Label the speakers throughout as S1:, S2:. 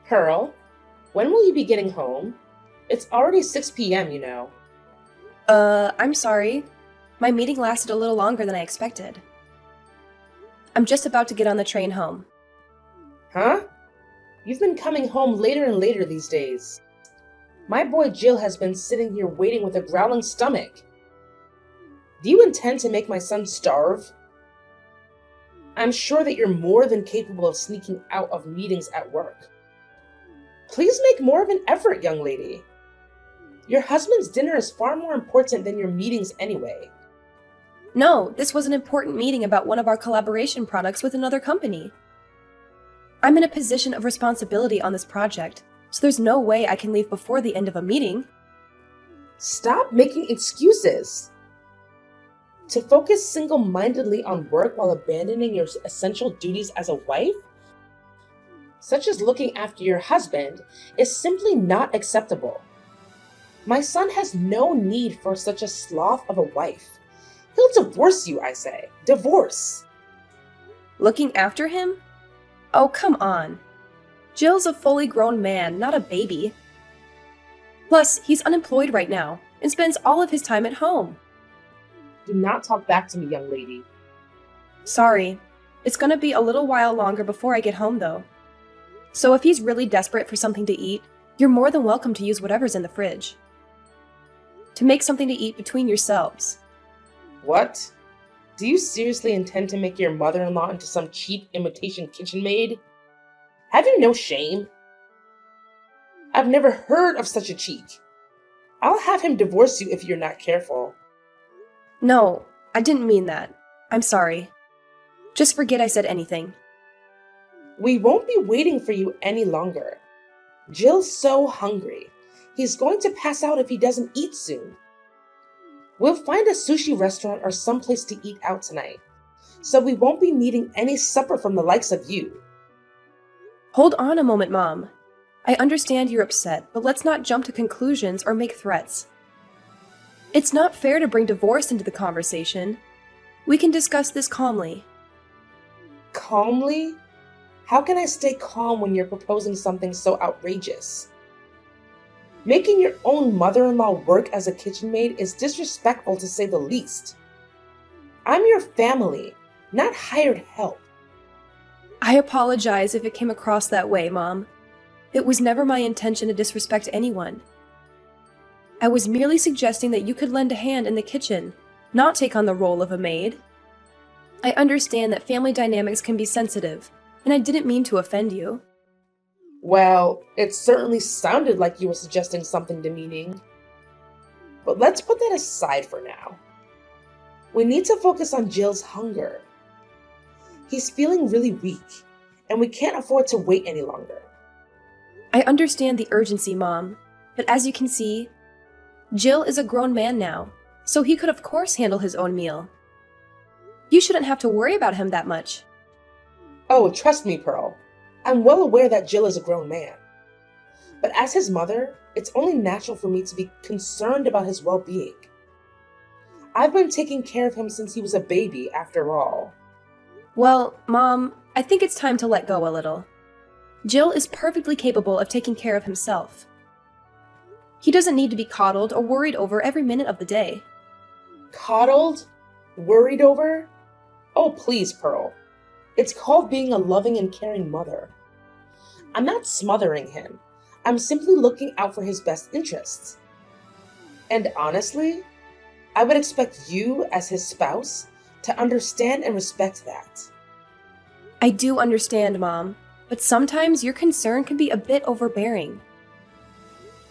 S1: Pearl, when will you be getting home? It's already 6 p.m., you know.
S2: I'm sorry. My meeting lasted a little longer than I expected. I'm just about to get on the train home.
S1: Huh? You've been coming home later and later these days. My boy Jill has been sitting here waiting with a growling stomach. Do you intend to make my son starve? I'm sure that you're more than capable of sneaking out of meetings at work. Please make more of an effort, young lady. Your husband's dinner is far more important than your meetings anyway.
S2: No, this was an important meeting about one of our collaboration products with another company. I'm in a position of responsibility on this project, so there's no way I can leave before the end of a meeting.
S1: Stop making excuses. To focus single-mindedly on work while abandoning your essential duties as a wife, such as looking after your husband, is simply not acceptable. My son has no need for such a sloth of a wife. He'll divorce you, I say. Divorce.
S2: Looking after him? Oh, come on. Jill's a fully grown man, not a baby. Plus, he's unemployed right now and spends all of his time at home.
S1: Do not talk back to me, young lady.
S2: Sorry. It's gonna be a little while longer before I get home, though. So if he's really desperate for something to eat, you're more than welcome to use whatever's in the fridge. To make something to eat between yourselves.
S1: What? Do you seriously intend to make your mother-in-law into some cheap imitation kitchen maid? Have you no shame? I've never heard of such a cheek. I'll have him divorce you if you're not careful.
S2: No, I didn't mean that. I'm sorry. Just forget I said anything.
S1: We won't be waiting for you any longer. Jill's so hungry. He's going to pass out if he doesn't eat soon. We'll find a sushi restaurant or someplace to eat out tonight, so we won't be needing any supper from the likes of you.
S2: Hold on a moment, Mom. I understand you're upset, but let's not jump to conclusions or make threats. It's not fair to bring divorce into the conversation. We can discuss this calmly.
S1: Calmly? How can I stay calm when you're proposing something so outrageous? Making your own mother-in-law work as a kitchen maid is disrespectful to say the least. I'm your family, not hired help.
S2: I apologize if it came across that way, Mom. It was never my intention to disrespect anyone. I was merely suggesting that you could lend a hand in the kitchen, not take on the role of a maid. I understand that family dynamics can be sensitive, and I didn't mean to offend you.
S1: Well, it certainly sounded like you were suggesting something demeaning. But let's put that aside for now. We need to focus on Jill's hunger. He's feeling really weak, and we can't afford to wait any longer.
S2: I understand the urgency, Mom, but as you can see, Jill is a grown man now, so he could of course handle his own meal. You shouldn't have to worry about him that much.
S1: Oh, trust me, Pearl. I'm well aware that Jill is a grown man. But as his mother, it's only natural for me to be concerned about his well-being. I've been taking care of him since he was a baby, after all.
S2: Well, Mom, I think it's time to let go a little. Jill is perfectly capable of taking care of himself. He doesn't need to be coddled or worried over every minute of the day.
S1: Coddled? Worried over? Oh, please, Pearl. It's called being a loving and caring mother. I'm not smothering him. I'm simply looking out for his best interests. And honestly, I would expect you, as his spouse, to understand and respect that.
S2: I do understand, Mom, but sometimes your concern can be a bit overbearing.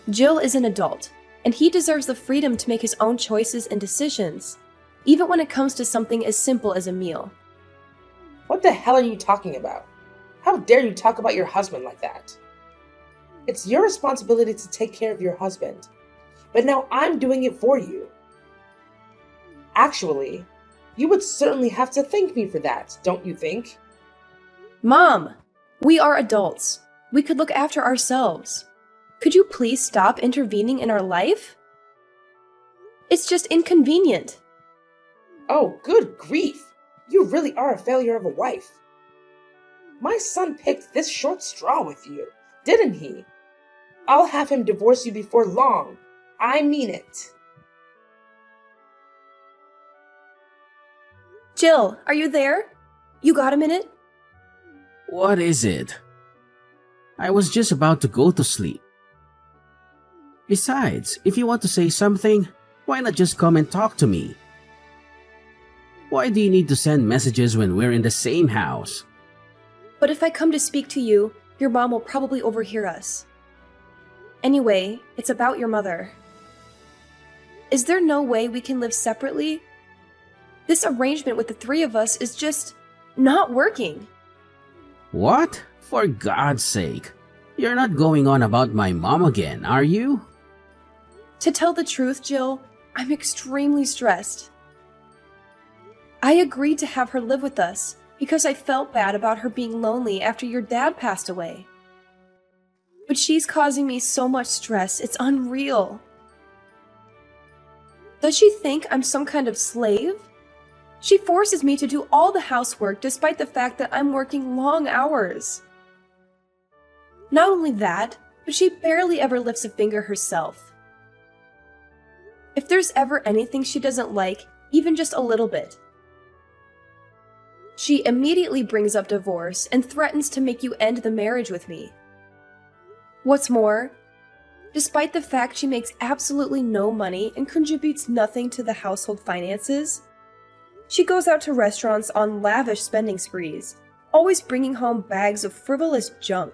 S2: Jill is an adult, and he deserves the freedom to make his own choices and decisions, even when it comes to something as simple as a meal.
S1: What the hell are you talking about? How dare you talk about your husband like that? It's your responsibility to take care of your husband, but now I'm doing it for you. Actually, you would certainly have to thank me for that, don't you think?
S2: Mom, we are adults. We could look after ourselves. Could you please stop intervening in our life? It's just inconvenient.
S1: Oh, good grief! You really are a failure of a wife. My son picked this short straw with you. didn't he? I'll have him divorce you before long. I mean it.
S2: Jill, are you there? You got a minute?
S3: What is it? I was just about to go to sleep. Besides, if you want to say something, why not just come and talk to me? Why do you need to send messages when we're in the same house?
S2: But if I come to speak to you, your mom will probably overhear us. Anyway, it's about your mother. Is there no way we can live separately? This arrangement with the three of us is just not working.
S3: What? For God's sake. You're not going on about my mom again, are you?
S2: To tell the truth, Jill, I'm extremely stressed. I agreed to have her live with us because I felt bad about her being lonely after your dad passed away. But she's causing me so much stress, it's unreal. Does she think I'm some kind of slave? She forces me to do all the housework despite the fact that I'm working long hours. Not only that, but she barely ever lifts a finger herself. If there's ever anything she doesn't like, even just a little bit, she immediately brings up divorce and threatens to make you end the marriage with me. What's more, despite the fact she makes absolutely no money and contributes nothing to the household finances, she goes out to restaurants on lavish spending sprees, always bringing home bags of frivolous junk.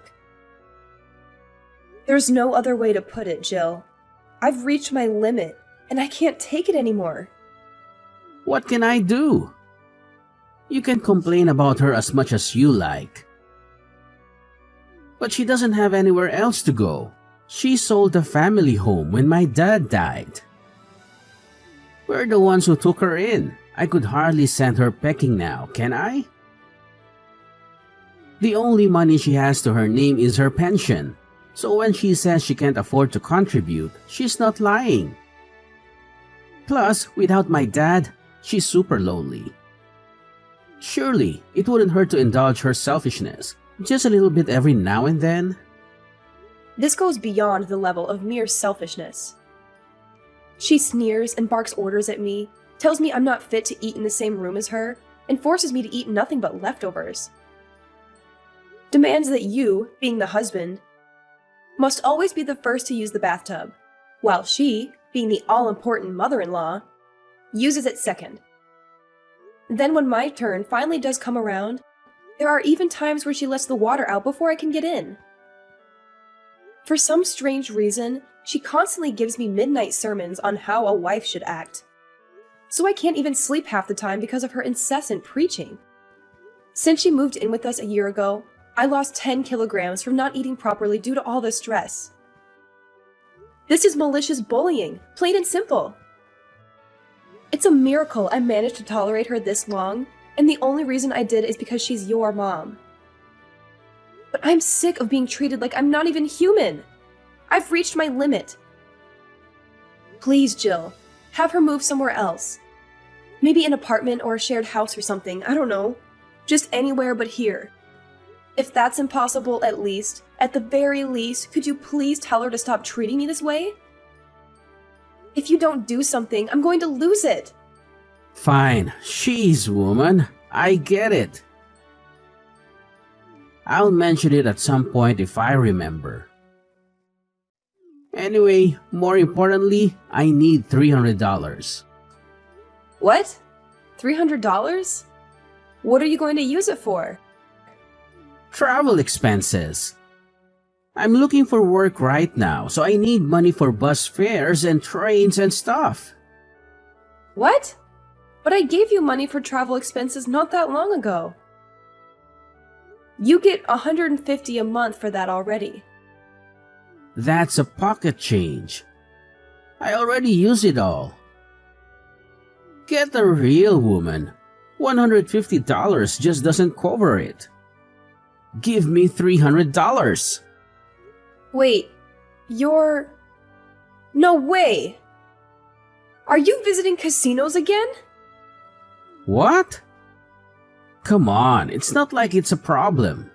S2: There's no other way to put it, Jill. I've reached my limit, and I can't take it anymore.
S3: What can I do? You can complain about her as much as you like. But she doesn't have anywhere else to go. She sold the family home when my dad died. We're the ones who took her in. I could hardly send her packing now, can I? The only money she has to her name is her pension. So when she says she can't afford to contribute, she's not lying. Plus, without my dad, she's super lonely. Surely, it wouldn't hurt to indulge her selfishness, just a little bit every now and then.
S2: This goes beyond the level of mere selfishness. She sneers and barks orders at me, tells me I'm not fit to eat in the same room as her, and forces me to eat nothing but leftovers. Demands that you, being the husband, must always be the first to use the bathtub, while she, being the all-important mother-in-law, uses it second. Then when my turn finally does come around, there are even times where she lets the water out before I can get in. For some strange reason, she constantly gives me midnight sermons on how a wife should act. So I can't even sleep half the time because of her incessant preaching. Since she moved in with us a year ago, I lost 10 kilograms from not eating properly due to all the stress. This is malicious bullying, plain and simple. It's a miracle I managed to tolerate her this long, and the only reason I did is because she's your mom. But I'm sick of being treated like I'm not even human. I've reached my limit. Please, Jill, have her move somewhere else. Maybe an apartment or a shared house or something, I don't know. Just anywhere but here. If that's impossible, at the very least, could you please tell her to stop treating me this way? If you don't do something, I'm going to lose it.
S3: Fine, she's woman. I get it. I'll mention it at some point if I remember. Anyway, more importantly, I need $300.
S2: What? $300? What are you going to use it for?
S3: Travel expenses. I'm looking for work right now, so I need money for bus fares and trains and stuff.
S2: What? But I gave you money for travel expenses not that long ago. You get $150 a month for that already.
S3: That's a pocket change. I already use it all. Get a real woman. $150 just doesn't cover it. Give me $300.
S2: Wait, you're... No way! Are you visiting casinos again?
S3: What? Come on, it's not like it's a problem.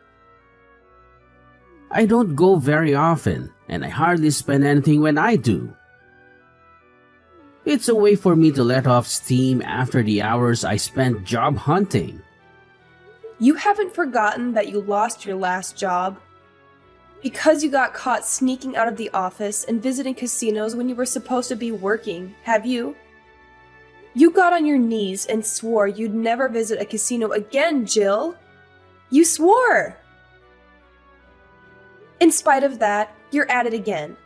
S3: I don't go very often, and I hardly spend anything when I do. It's a way for me to let off steam after the hours I spent job hunting.
S2: You haven't forgotten that you lost your last job? Because you got caught sneaking out of the office and visiting casinos when you were supposed to be working, have you? You got on your knees and swore you'd never visit a casino again, Jill. You swore! In spite of that, you're at it again.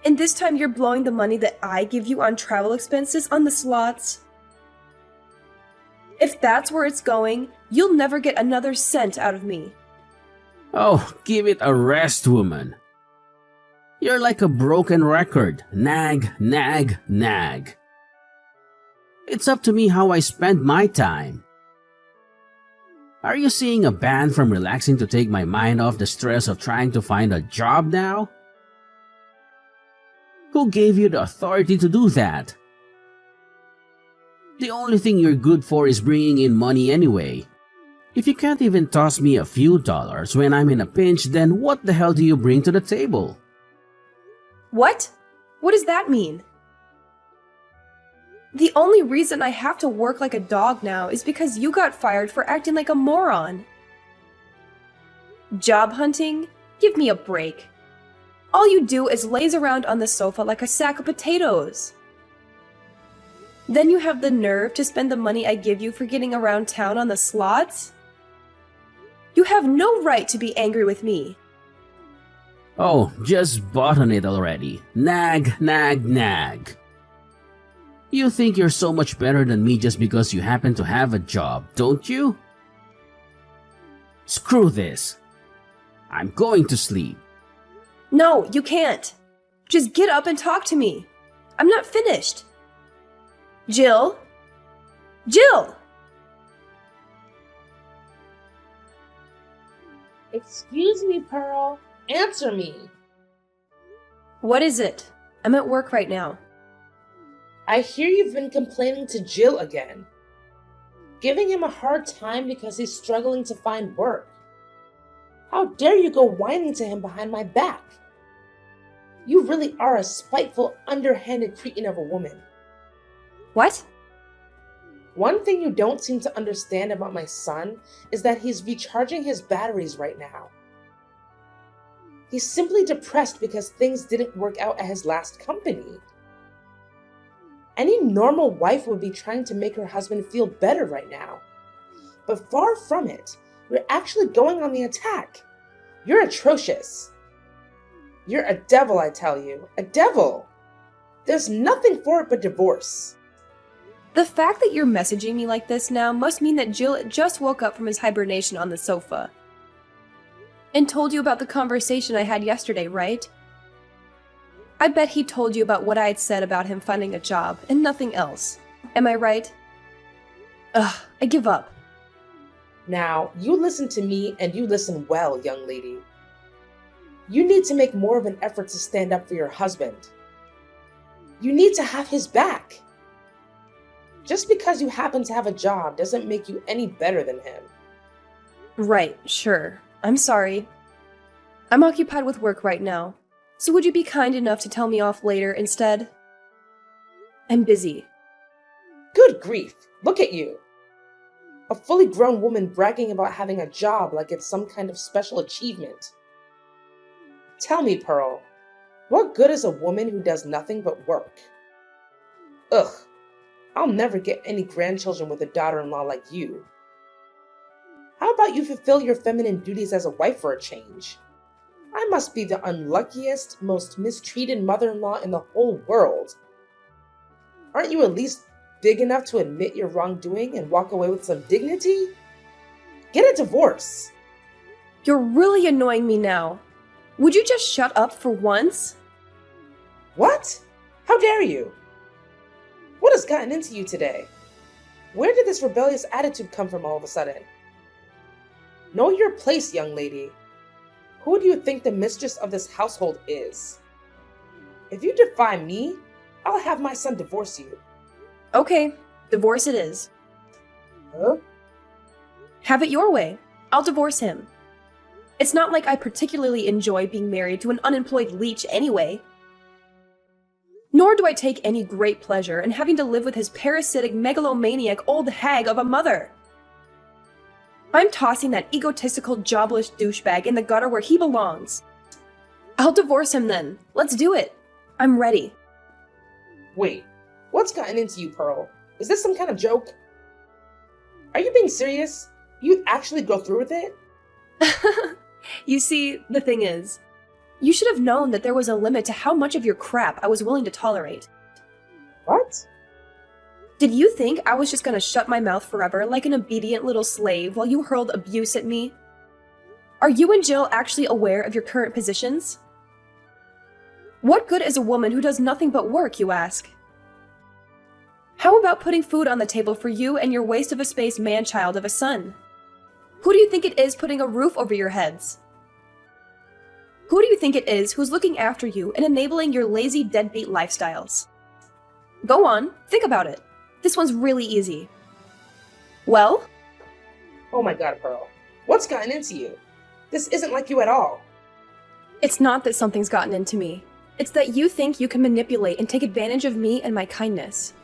S2: And this time you're blowing the money that I give you on travel expenses on the slots. If that's where it's going, you'll never get another cent out of me.
S3: Oh, give it a rest, woman. You're like a broken record. Nag, nag, nag. It's up to me how I spend my time. Are you seeing a ban from relaxing to take my mind off the stress of trying to find a job now? Who gave you the authority to do that? The only thing you're good for is bringing in money anyway. If you can't even toss me a few dollars when I'm in a pinch, then what the hell do you bring to the table?
S2: What? What does that mean? The only reason I have to work like a dog now is because you got fired for acting like a moron. Job hunting? Give me a break. All you do is laze around on the sofa like a sack of potatoes. Then you have the nerve to spend the money I give you for getting around town on the slots? You have no right to be angry with me.
S3: Oh, just bought on it already. Nag, nag, nag. You think you're so much better than me just because you happen to have a job, don't you? Screw this. I'm going to sleep.
S2: No, you can't. Just get up and talk to me. I'm not finished. Jill? Jill!
S1: Excuse me, Pearl. Answer me.
S2: What is it? I'm at work right now.
S1: I hear you've been complaining to Jill again. Giving him a hard time because he's struggling to find work. How dare you go whining to him behind my back? You really are a spiteful, underhanded cretin of a woman.
S2: What?
S1: One thing you don't seem to understand about my son is that he's recharging his batteries right now. He's simply depressed because things didn't work out at his last company. Any normal wife would be trying to make her husband feel better right now. But far from it, you're actually going on the attack. You're atrocious. You're a devil, I tell you. A devil. There's nothing for it but divorce.
S2: The fact that you're messaging me like this now must mean that Jill just woke up from his hibernation on the sofa. And told you about the conversation I had yesterday, right? I bet he told you about what I had said about him finding a job and nothing else. Am I right? Ugh, I give up.
S1: Now, you listen to me and you listen well, young lady. You need to make more of an effort to stand up for your husband. You need to have his back. Just because you happen to have a job doesn't make you any better than him.
S2: Right, sure. I'm sorry. I'm occupied with work right now. So would you be kind enough to tell me off later instead? I'm busy.
S1: Good grief, look at you. A fully grown woman bragging about having a job like it's some kind of special achievement. Tell me, Pearl, what good is a woman who does nothing but work? Ugh, I'll never get any grandchildren with a daughter-in-law like you. How about you fulfill your feminine duties as a wife for a change? I must be the unluckiest, most mistreated mother-in-law in the whole world. Aren't you at least big enough to admit your wrongdoing and walk away with some dignity? Get a divorce.
S2: You're really annoying me now. Would you just shut up for once?
S1: What? How dare you? What has gotten into you today? Where did this rebellious attitude come from all of a sudden? Know your place, young lady. Who do you think the mistress of this household is? If you defy me, I'll have my son divorce you.
S2: Okay, divorce it is.
S1: Huh?
S2: Have it your way. I'll divorce him. It's not like I particularly enjoy being married to an unemployed leech anyway. Nor do I take any great pleasure in having to live with his parasitic, megalomaniac old hag of a mother. I'm tossing that egotistical, jobless douchebag in the gutter where he belongs. I'll divorce him then. Let's do it. I'm ready.
S1: Wait, what's gotten into you, Pearl? Is this some kind of joke? Are you being serious? You actually go through with it?
S2: You see, the thing is, you should have known that there was a limit to how much of your crap I was willing to tolerate.
S1: What?
S2: Did you think I was just gonna shut my mouth forever like an obedient little slave while you hurled abuse at me? Are you and Jill actually aware of your current positions? What good is a woman who does nothing but work, you ask? How about putting food on the table for you and your waste of a space man-child of a son? Who do you think it is putting a roof over your heads? Who do you think it is who's looking after you and enabling your lazy deadbeat lifestyles? Go on, think about it. This one's really easy. Well?
S1: Oh my god, Pearl. What's gotten into you? This isn't like you at all.
S2: It's not that something's gotten into me. It's that you think you can manipulate and take advantage of me and my kindness.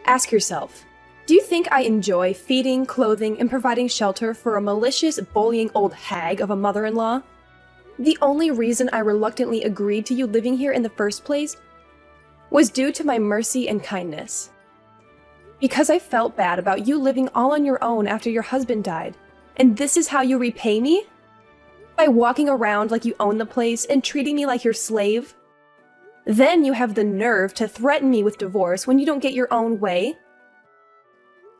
S2: Ask yourself, do you think I enjoy feeding, clothing, and providing shelter for a malicious, bullying old hag of a mother-in-law? The only reason I reluctantly agreed to you living here in the first place was due to my mercy and kindness. Because I felt bad about you living all on your own after your husband died. And this is how you repay me? By walking around like you own the place and treating me like your slave? Then you have the nerve to threaten me with divorce when you don't get your own way?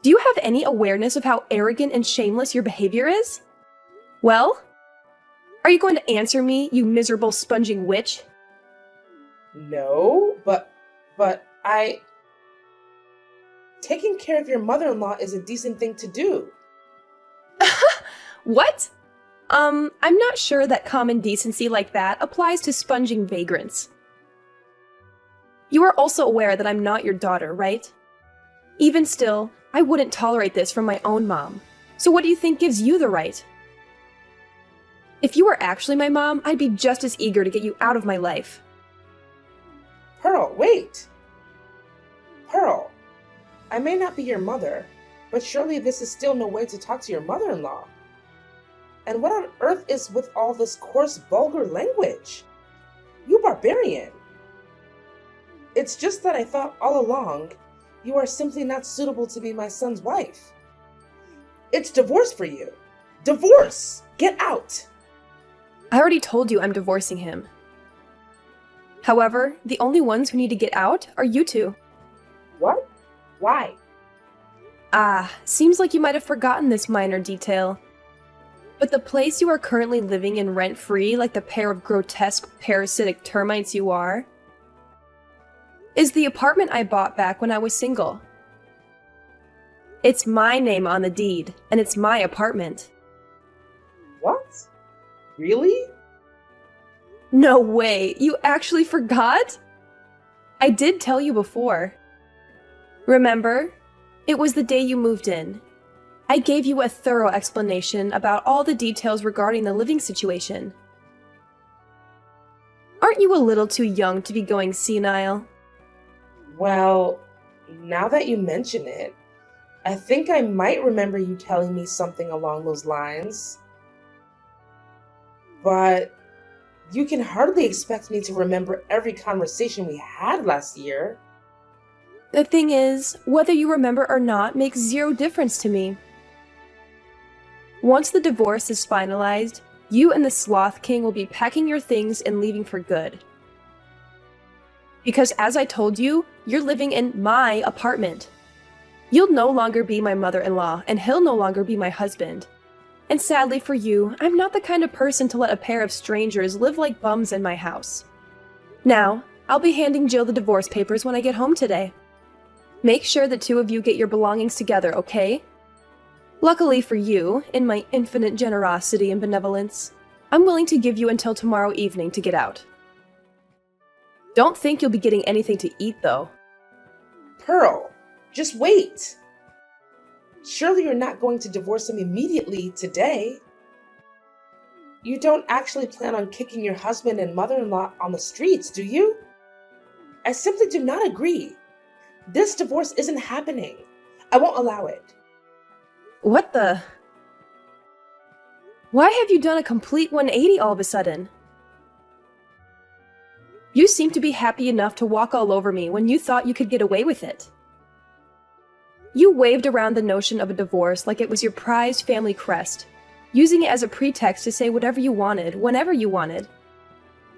S2: Do you have any awareness of how arrogant and shameless your behavior is? Well? Are you going to answer me, you miserable sponging witch?
S1: No, but taking care of your mother-in-law is a decent thing to do.
S2: What? I'm not sure that common decency like that applies to sponging vagrants. You are also aware that I'm not your daughter, right? Even still, I wouldn't tolerate this from my own mom. So what do you think gives you the right? If you were actually my mom, I'd be just as eager to get you out of my life.
S1: Pearl, wait! Pearl, I may not be your mother, but surely this is still no way to talk to your mother-in-law. And what on earth is with all this coarse, vulgar language? You barbarian! It's just that I thought all along you are simply not suitable to be my son's wife. It's divorce for you. Divorce! Get out!
S2: I already told you I'm divorcing him. However, the only ones who need to get out are you two.
S1: What? Why?
S2: Seems like you might have forgotten this minor detail. But the place you are currently living in rent-free, like the pair of grotesque, parasitic termites you are, is the apartment I bought back when I was single. It's my name on the deed, and it's my apartment.
S1: What? Really?
S2: No way! You actually forgot? I did tell you before. Remember? It was the day you moved in. I gave you a thorough explanation about all the details regarding the living situation. Aren't you a little too young to be going senile?
S1: Well, now that you mention it, I think I might remember you telling me something along those lines. But you can hardly expect me to remember every conversation we had last year.
S2: The thing is, whether you remember or not makes zero difference to me. Once the divorce is finalized, you and the Sloth King will be packing your things and leaving for good. Because as I told you, you're living in my apartment. You'll no longer be my mother-in-law, and he'll no longer be my husband. And sadly for you, I'm not the kind of person to let a pair of strangers live like bums in my house. Now, I'll be handing Jill the divorce papers when I get home today. Make sure the two of you get your belongings together, okay? Luckily for you, in my infinite generosity and benevolence, I'm willing to give you until tomorrow evening to get out. Don't think you'll be getting anything to eat, though.
S1: Pearl, just wait. Surely you're not going to divorce him immediately today. You don't actually plan on kicking your husband and mother-in-law on the streets, do you? I simply do not agree. This divorce isn't happening. I won't allow it.
S2: What the? Why have you done a complete 180 all of a sudden? You seem to be happy enough to walk all over me when you thought you could get away with it. You waved around the notion of a divorce like it was your prized family crest, using it as a pretext to say whatever you wanted, whenever you wanted.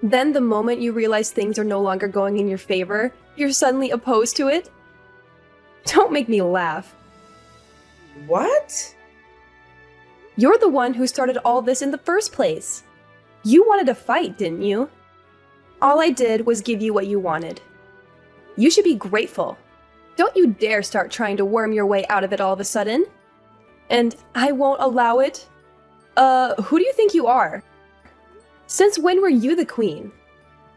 S2: Then the moment you realize things are no longer going in your favor, you're suddenly opposed to it? Don't make me laugh.
S1: What?
S2: You're the one who started all this in the first place. You wanted to fight, didn't you? All I did was give you what you wanted. You should be grateful. Don't you dare start trying to worm your way out of it all of a sudden. And I won't allow it? Who do you think you are? Since when were you the queen?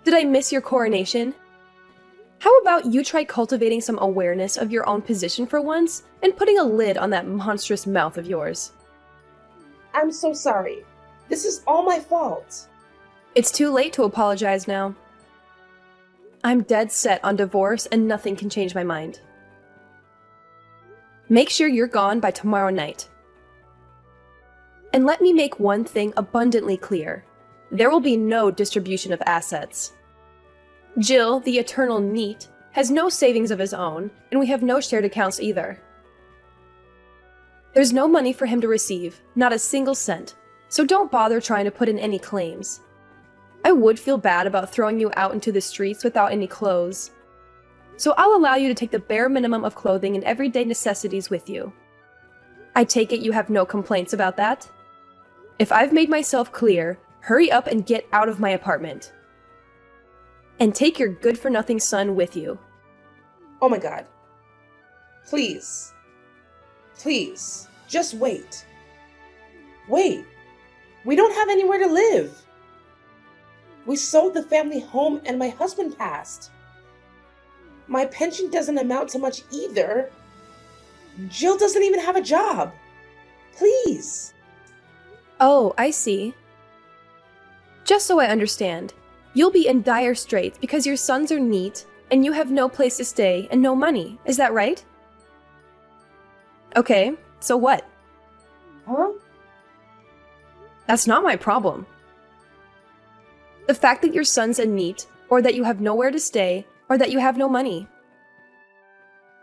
S2: Did I miss your coronation? How about you try cultivating some awareness of your own position for once and putting a lid on that monstrous mouth of yours?
S1: I'm so sorry. This is all my fault.
S2: It's too late to apologize now. I'm dead set on divorce and nothing can change my mind. Make sure you're gone by tomorrow night. And let me make one thing abundantly clear. There will be no distribution of assets. Jill, the eternal NEET, has no savings of his own, and we have no shared accounts either. There's no money for him to receive, not a single cent, so don't bother trying to put in any claims. I would feel bad about throwing you out into the streets without any clothes. So I'll allow you to take the bare minimum of clothing and everyday necessities with you. I take it you have no complaints about that? If I've made myself clear, hurry up and get out of my apartment. And take your good-for-nothing son with you.
S1: Oh my God. Please. Please. Just wait. Wait. We don't have anywhere to live. We sold the family home and my husband passed. My pension doesn't amount to much either. Jill doesn't even have a job. Please.
S2: Oh, I see. Just so I understand, you'll be in dire straits because your sons are NEET and you have no place to stay and no money. Is that right? Okay, so what?
S1: Huh?
S2: That's not my problem. The fact that your son's a NEET, or that you have nowhere to stay, or that you have no money.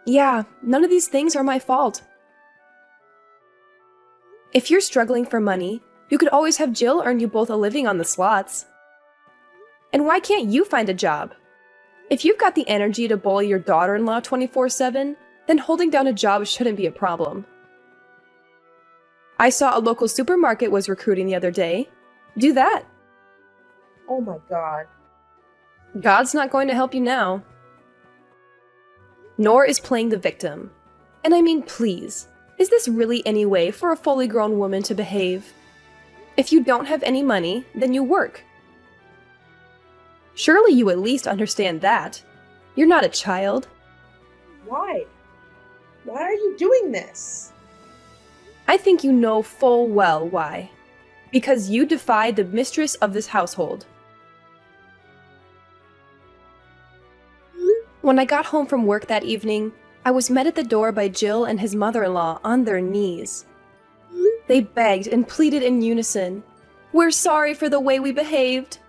S2: Yeah, none of these things are my fault. If you're struggling for money, you could always have Jill earn you both a living on the slots. And why can't you find a job? If you've got the energy to bully your daughter-in-law 24/7, then holding down a job shouldn't be a problem. I saw a local supermarket was recruiting the other day. Do that.
S1: Oh my God.
S2: God's not going to help you now. Nor is playing the victim. And I mean, please, is this really any way for a fully grown woman to behave? If you don't have any money, then you work. Surely you at least understand that. You're not a child.
S1: Why? Why are you doing this?
S2: I think you know full well why. Because you defied the mistress of this household. When I got home from work that evening, I was met at the door by Jill and his mother-in-law on their knees. They begged and pleaded in unison, "We're sorry for the way we behaved."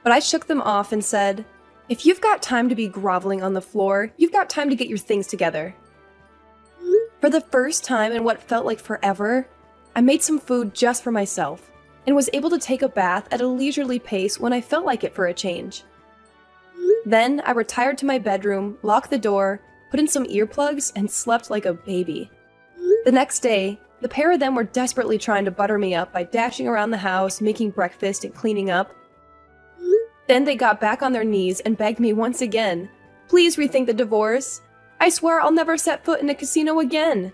S2: But I shook them off and said, "If you've got time to be groveling on the floor, you've got time to get your things together." For the first time in what felt like forever, I made some food just for myself and was able to take a bath at a leisurely pace when I felt like it for a change. Then I retired to my bedroom, locked the door, put in some earplugs, and slept like a baby. The next day, the pair of them were desperately trying to butter me up by dashing around the house, making breakfast, and cleaning up. Then they got back on their knees and begged me once again, "Please rethink the divorce. I swear I'll never set foot in a casino again."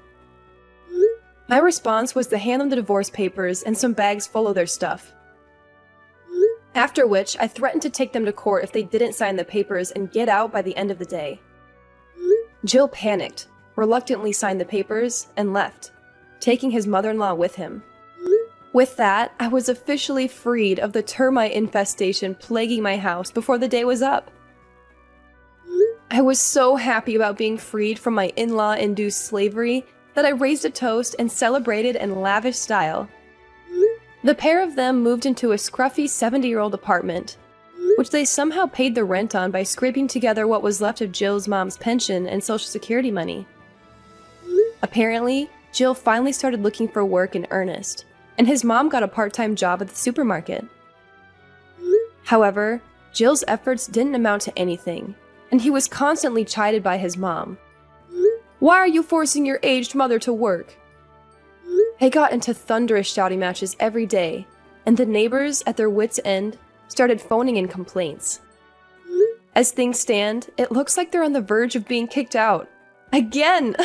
S2: My response was to hand them the divorce papers and some bags full of their stuff. After which, I threatened to take them to court if they didn't sign the papers and get out by the end of the day. Jill panicked, reluctantly signed the papers, and left, taking his mother-in-law with him. With that, I was officially freed of the termite infestation plaguing my house before the day was up. I was so happy about being freed from my in-law induced slavery that I raised a toast and celebrated in lavish style. The pair of them moved into a scruffy 70-year-old apartment, which they somehow paid the rent on by scraping together what was left of Jill's mom's pension and Social Security money. Apparently, Jill finally started looking for work in earnest, and his mom got a part-time job at the supermarket. However, Jill's efforts didn't amount to anything, and he was constantly chided by his mom. "Why are you forcing your aged mother to work?" They got into thunderous shouting matches every day, and the neighbors, at their wits' end, started phoning in complaints. As things stand, it looks like they're on the verge of being kicked out. Again!